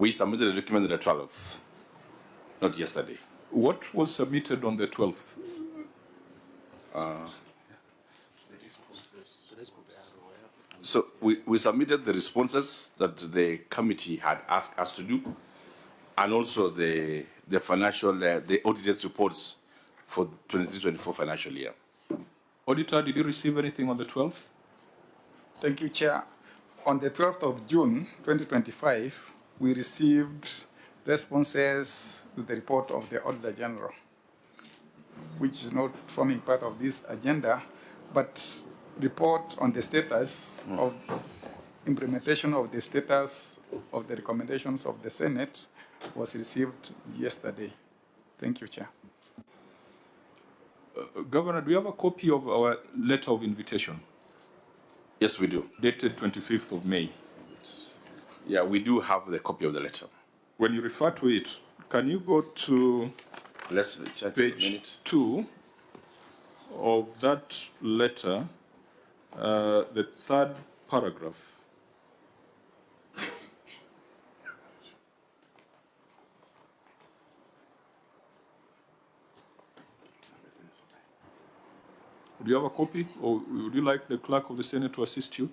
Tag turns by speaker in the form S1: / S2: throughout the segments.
S1: We submitted the document on the 12th, not yesterday.
S2: What was submitted on the 12th?
S1: So we submitted the responses that the committee had asked us to do, and also the financial, the audited reports for 23-24 financial year.
S2: Auditor, did you receive anything on the 12th?
S3: Thank you, Chair. On the 12th of June 2025, we received responses to the report of the Auditor General, which is not forming part of this agenda, but report on the status of implementation of the status of the recommendations of the Senate was received yesterday. Thank you, Chair.
S2: Governor, do you have a copy of our letter of invitation?
S1: Yes, we do.
S2: Dated 25th of May.
S1: Yeah, we do have the copy of the letter.
S2: When you refer to it, can you go to
S1: Let's check this a
S2: page
S1: minute.
S2: 2 of that letter, the third paragraph? Do you have a copy, or would you like the clerk of the Senate to assist you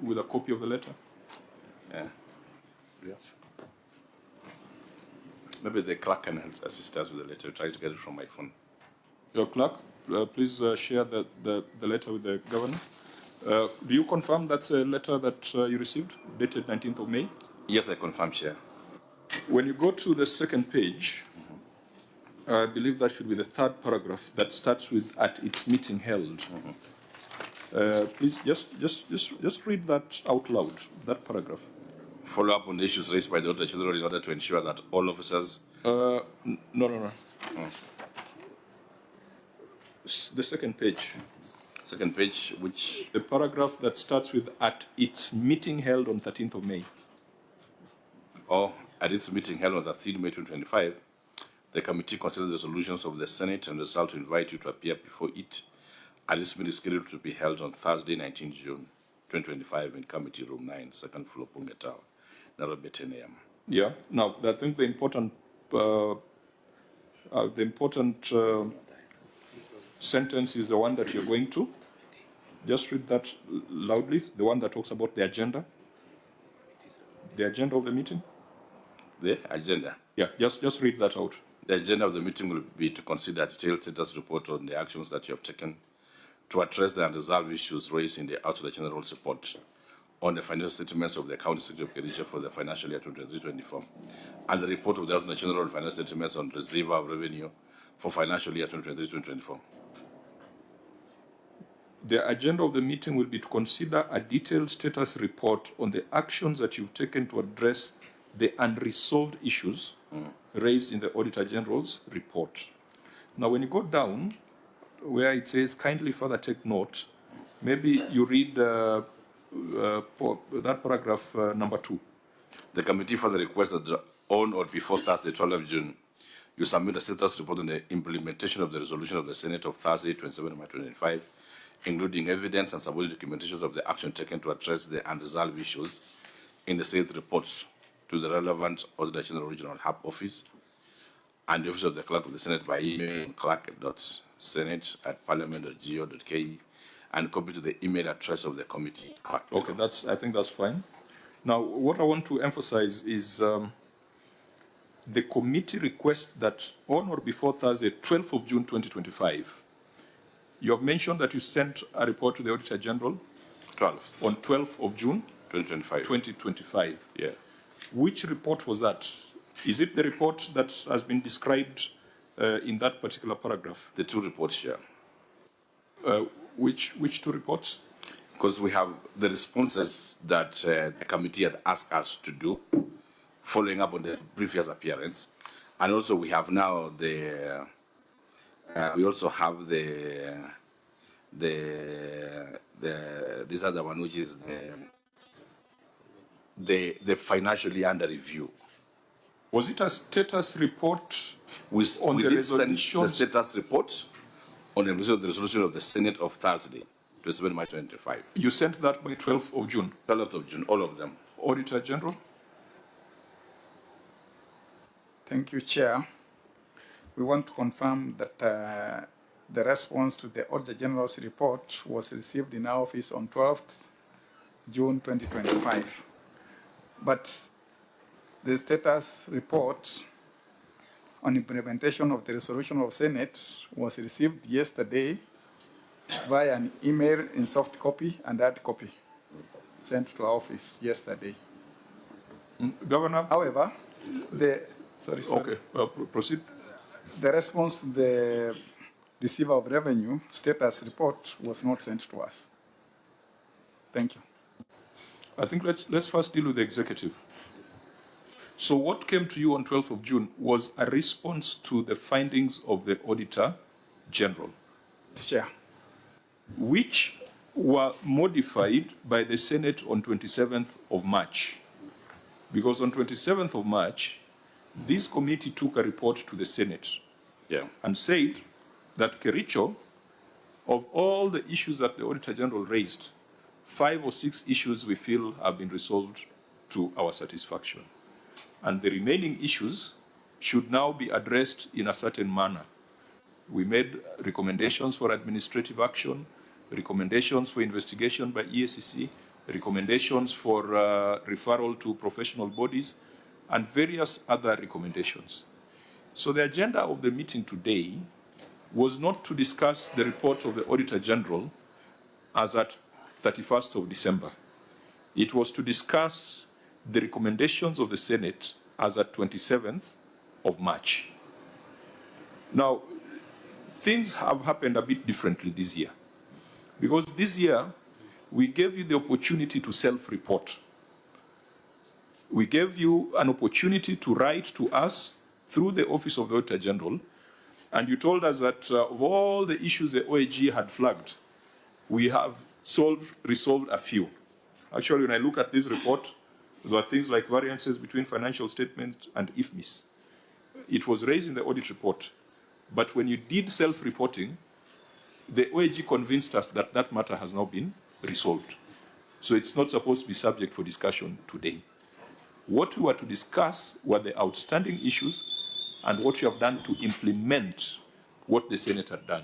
S2: with a copy of the letter?
S1: Yeah. Maybe the clerk can assist us with the letter. Try to get it from my phone.
S2: Your clerk, please share the letter with the governor. Do you confirm that's a letter that you received, dated 19th of May?
S1: Yes, I confirm, Chair.
S2: When you go to the second page, I believe that should be the third paragraph that starts with "at its meeting held." Please just read that out loud, that paragraph.
S1: Follow up on the issues raised by the Auditor General in order to ensure that all officers.
S2: No. The second page.
S1: Second page, which.
S2: The paragraph that starts with "at its meeting held on 13th of May."
S1: Or at its meeting held on the 3rd May 2025, the committee considered the resolutions of the Senate and resolved to invite you to appear before it at this meeting scheduled to be held on Thursday, 19th June 2025 in Committee Room 9, second floor, Punga Tower, Nairobi, 10 a.m.
S2: Yeah. Now, I think the important sentence is the one that you're going to. Just read that loudly, the one that talks about the agenda. The agenda of the meeting?
S1: The agenda.
S2: Yeah, just read that out.
S1: The agenda of the meeting will be to consider a detailed status report on the actions that you have taken to address the unresolved issues raised in the Auditor General's report on the financial statements of the County City of Kericho for the financial year 2023-24, and the report of the Auditor General on financial statements on receiver of revenue for financial year 2023-24.
S2: The agenda of the meeting will be to consider a detailed status report on the actions that you've taken to address the unresolved issues raised in the Auditor General's report. Now, when you go down where it says, kindly further take note, maybe you read that paragraph number 2.
S1: The committee further requests that on or before Thursday, 12th of June, you submit a status report on the implementation of the resolution of the Senate of Thursday, 27 May 2025, including evidence and supporting documentations of the action taken to address the unresolved issues in the said reports to the relevant Auditor General Regional Hub Office and the Office of the Clerk of the Senate by email clerk.senate@parliament.go.ke and copy to the email address of the committee.
S2: Okay, I think that's fine. Now, what I want to emphasize is the committee requests that on or before Thursday, 12th of June 2025, you have mentioned that you sent a report to the Auditor General
S1: 12th.
S2: On 12th of June
S1: 2025.
S2: Yeah. Which report was that? Is it the report that has been described in that particular paragraph?
S1: The two reports here.
S2: Which two reports?
S1: Because we have the responses that the committee had asked us to do, following up on the previous appearance, and also we have now the. We also have this other one, which is the financially under review.
S2: Was it a status report
S1: We
S2: on the
S1: did send
S2: resolution?
S1: the status report on the resolution of the Senate of Thursday, 27 March 2025.
S2: You sent that by 12th of June.
S1: 12th of June, all of them.
S2: Auditor General?
S3: Thank you, Chair. We want to confirm that the response to the Auditor General's report was received in our office on 12th June 2025. But the status report on implementation of the resolution of Senate was received yesterday via an email in soft copy and hard copy sent to our office yesterday.
S2: Governor?
S3: However, sorry.
S2: Okay, proceed.
S3: The response to the receiver of revenue status report was not sent to us. Thank you.
S2: I think let's first deal with the executive. So what came to you on 12th of June was a response to the findings of the Auditor General,
S3: Chair.
S2: which were modified by the Senate on 27th of March. Because on 27th of March, this committee took a report to the Senate and said that Kericho, of all the issues that the Auditor General raised, 5 or 6 issues we feel have been resolved to our satisfaction. And the remaining issues should now be addressed in a certain manner. We made recommendations for administrative action, recommendations for investigation by EACC, recommendations for referral to professional bodies, and various other recommendations. So the agenda of the meeting today was not to discuss the report of the Auditor General as at 31st of December. It was to discuss the recommendations of the Senate as at 27th of March. Now, things have happened a bit differently this year, because this year we gave you the opportunity to self-report. We gave you an opportunity to write to us through the Office of the Auditor General, and you told us that of all the issues the OAG had flagged, we have resolved a few. Actually, when I look at this report, there are things like variances between financial statements and IFMIS. It was raised in the audit report, but when you did self-reporting, the OAG convinced us that that matter has now been resolved. So it's not supposed to be subject for discussion today. What we were to discuss were the outstanding issues and what you have done to implement what the Senate had done.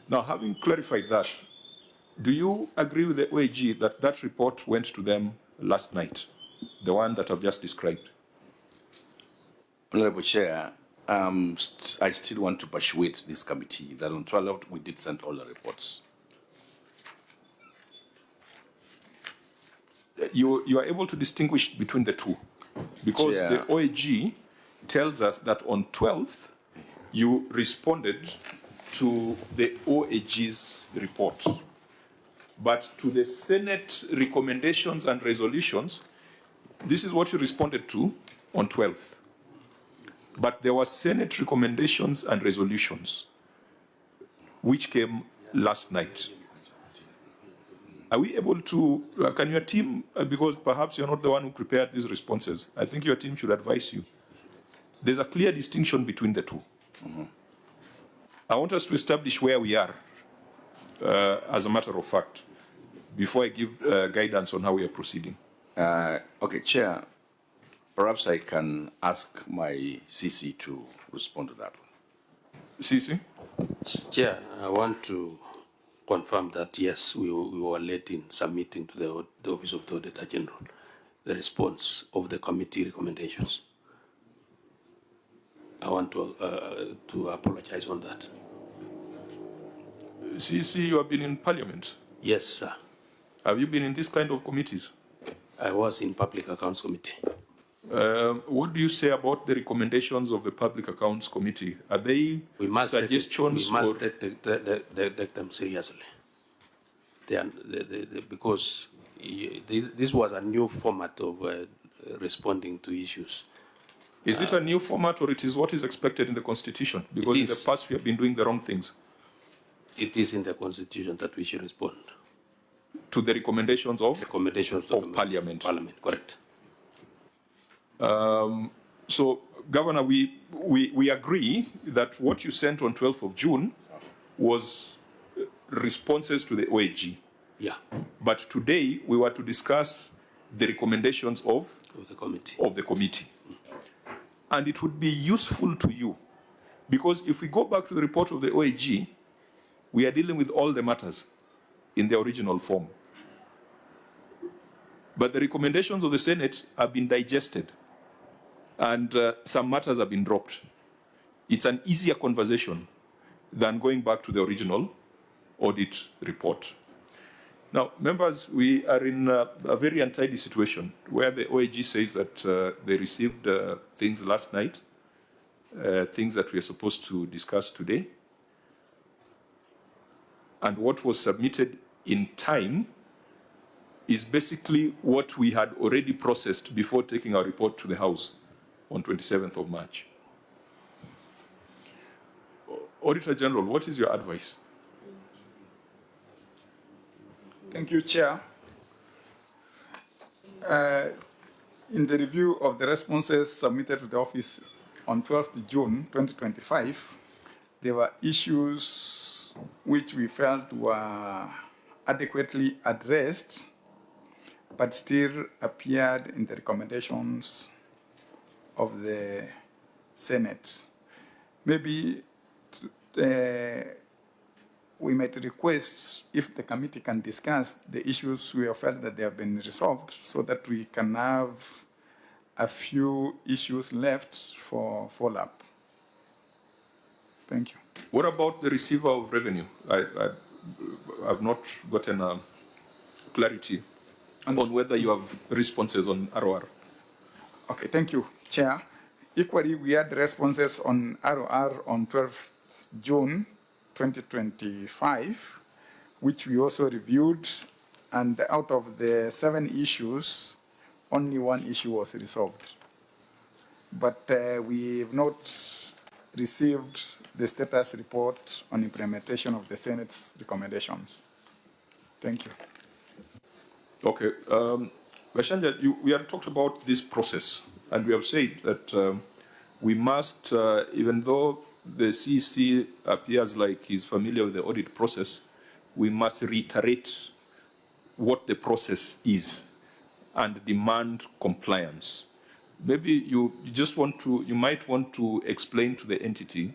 S2: Now, having clarified that, do you agree with the OAG that that report went to them last night, the one that I've just described?
S1: Honorable Chair, I still want to persuade this committee that on 12th we did send all the reports.
S2: You are able to distinguish between the two, because
S1: Chair.
S2: the OAG tells us that on 12th you responded to the OAG's report. But to the Senate recommendations and resolutions, this is what you responded to on 12th. But there were Senate recommendations and resolutions which came last night. Are we able to, can your team, because perhaps you're not the one who prepared these responses, I think your team should advise you. There's a clear distinction between the two. I want us to establish where we are, as a matter of fact, before I give guidance on how we are proceeding.
S1: Okay, Chair, perhaps I can ask my CC to respond to that one.
S2: CC?
S4: Chair, I want to confirm that yes, we were late in submitting to the Office of the Auditor General the response of the committee recommendations. I want to apologize on that.
S2: CC, you have been in Parliament.
S4: Yes, sir.
S2: Have you been in this kind of committees?
S4: I was in Public Accounts Committee.
S2: What do you say about the recommendations of the Public Accounts Committee? Are they suggestions?
S4: We must take them seriously. Because this was a new format of responding to issues.
S2: Is it a new format, or it is what is expected in the Constitution? Because in the past we have been doing the wrong things.
S4: It is in the Constitution that we should respond
S2: to the recommendations of Parliament.
S4: Parliament, correct.
S2: So, Governor, we agree that what you sent on 12th of June was responses to the OAG.
S4: Yeah.
S2: But today we were to discuss the recommendations of
S4: the committee.
S2: and it would be useful to you. Because if we go back to the report of the OAG, we are dealing with all the matters in the original form. But the recommendations of the Senate have been digested, and some matters have been dropped. It's an easier conversation than going back to the original audit report. Now, members, we are in a very untidy situation where the OAG says that they received things last night, things that we are supposed to discuss today, and what was submitted in time is basically what we had already processed before taking our report to the House on 27th of March. Auditor General, what is your advice?
S3: Thank you, Chair. In the review of the responses submitted to the office on 12th June 2025, there were issues which we felt were adequately addressed, but still appeared in the recommendations of the Senate. Maybe we might request if the committee can discuss the issues we have felt that they have been resolved so that we can have a few issues left for follow-up. Thank you.
S2: What about the receiver of revenue? I've not gotten clarity on whether you have responses on ROR.
S3: Okay, thank you, Chair. Equally, we had responses on ROR on 12th June 2025, which we also reviewed, and out of the 7 issues, only 1 issue was resolved. But we have not received the status report on implementation of the Senate's recommendations. Thank you.
S2: Okay. Gashanja, we had talked about this process, and we have said that we must, even though the CEC appears like he's familiar with the audit process, we must reiterate what the process is and demand compliance. Maybe you might want to explain to the entity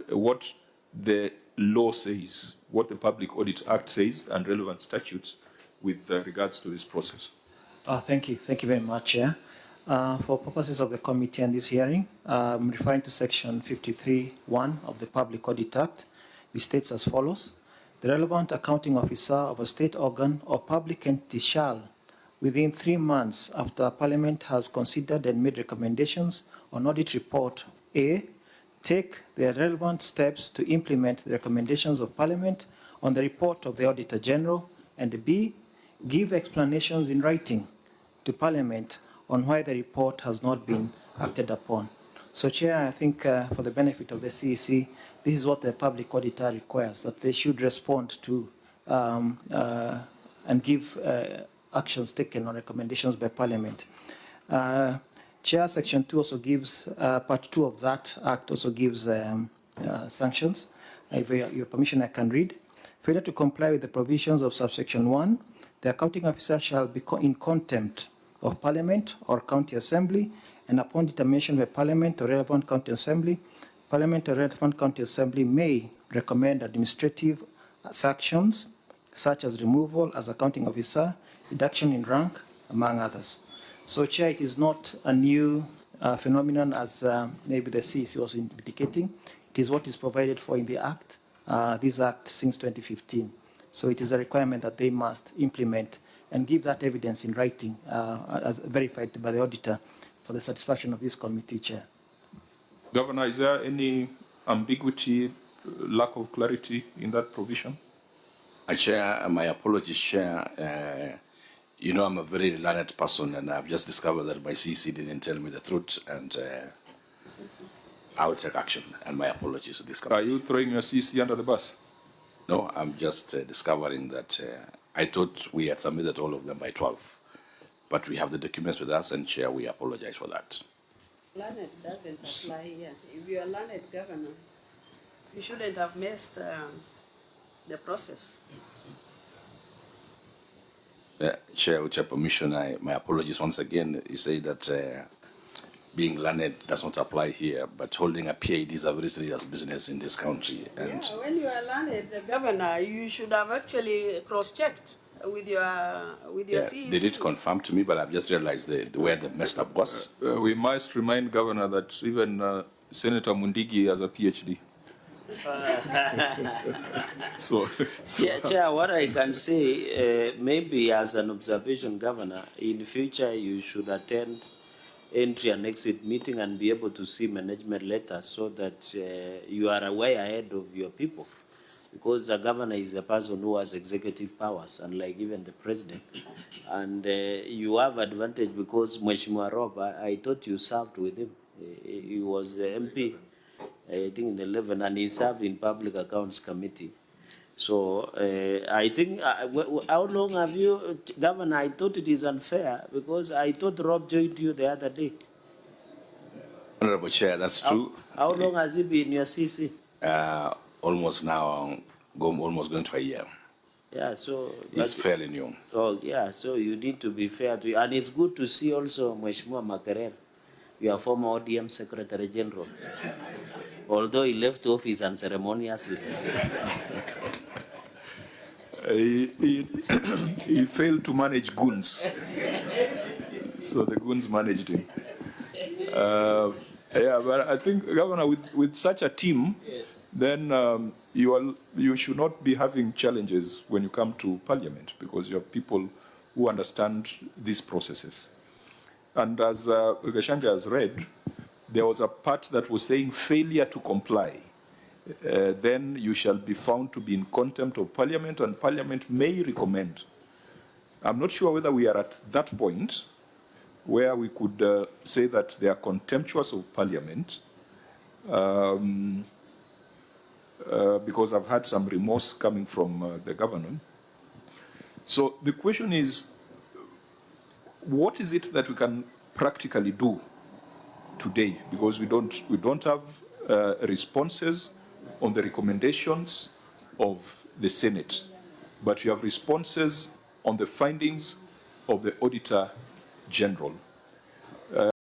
S2: what the law says, what the Public Audit Act says, and relevant statutes with regards to this process.
S5: Thank you. Thank you very much, Chair. For purposes of the committee and this hearing, I'm referring to Section 53(1) of the Public Audit Act, which states as follows: the relevant accounting officer of a state organ or public entity shall, within 3 months after Parliament has considered and made recommendations on audit report, A, take the relevant steps to implement the recommendations of Parliament on the report of the Auditor General, and B, give explanations in writing to Parliament on why the report has not been acted upon. So, Chair, I think for the benefit of the CEC, this is what the public auditor requires, that they should respond to and give actions taken on recommendations by Parliament. Chair, Section 2 also gives, Part 2 of that Act also gives sanctions. If your permission, I can read. Failure to comply with the provisions of subsection 1, the accounting officer shall be in contempt of Parliament or County Assembly, and upon determination by Parliament or relevant County Assembly, Parliament or relevant County Assembly may recommend administrative sanctions such as removal as accounting officer, reduction in rank, among others. So, Chair, it is not a new phenomenon as maybe the CEC was indicating. It is what is provided for in the Act, this Act since 2015. So it is a requirement that they must implement and give that evidence in writing as verified by the auditor for the satisfaction of this committee, Chair.
S2: Governor, is there any ambiguity, lack of clarity in that provision?
S1: Chair, my apologies, Chair. You know, I'm a very learned person, and I've just discovered that my CC didn't tell me the truth, and I will take action. And my apologies to this committee.
S2: Are you throwing your CC under the bus?
S1: No, I'm just discovering that I thought we had submitted all of them by 12th, but we have the documents with us, and Chair, we apologize for that.
S6: Learned doesn't apply here. If you are learned governor, you shouldn't have missed the process.
S1: Chair, with your permission, my apologies once again. You say that being learned does not apply here, but holding a PhD is a very serious business in this country. And
S6: Yeah, when you are learned, the governor, you should have actually cross-checked with your CEC.
S1: they did confirm to me, but I've just realized where the messed up was.
S2: We must remind Governor that even Senator Mundigi has a PhD. so
S7: Chair, what I can say, maybe as an observation, Governor, in future you should attend entry and exit meeting and be able to see management letters so that you are way ahead of your people. Because the governor is the person who has executive powers, unlike even the president. And you have advantage because Mheshimiwa Rob, I thought you served with him. He was the MP, I think in 11, and he served in Public Accounts Committee. So I think, how long have you, Governor, I thought it is unfair because I thought Rob joined you the other day.
S1: Honorable Chair, that's true.
S7: How long has he been in your CC?
S1: Almost now, almost going to a year.
S7: Yeah, so...
S1: He's fairly new.
S7: Oh, yeah, so you need to be fair to... And it's good to see also Mheshimiwa Makerere, your former ODM Secretary General, although he left office unceremoniously.
S2: He failed to manage goons. So the goons managed him. Yeah, but I think, Governor, with such a team,
S7: Yes.
S2: then you should not be having challenges when you come to Parliament because you have people who understand these processes. And as Gashange has read, there was a part that was saying failure to comply. Then you shall be found to be in contempt of Parliament, and Parliament may recommend. I'm not sure whether we are at that point where we could say that they are contemptuous of Parliament, because I've had some remorse coming from the government. So the question is, what is it that we can practically do today? Because we don't have responses on the recommendations of the Senate, but you have responses on the findings of the Auditor General.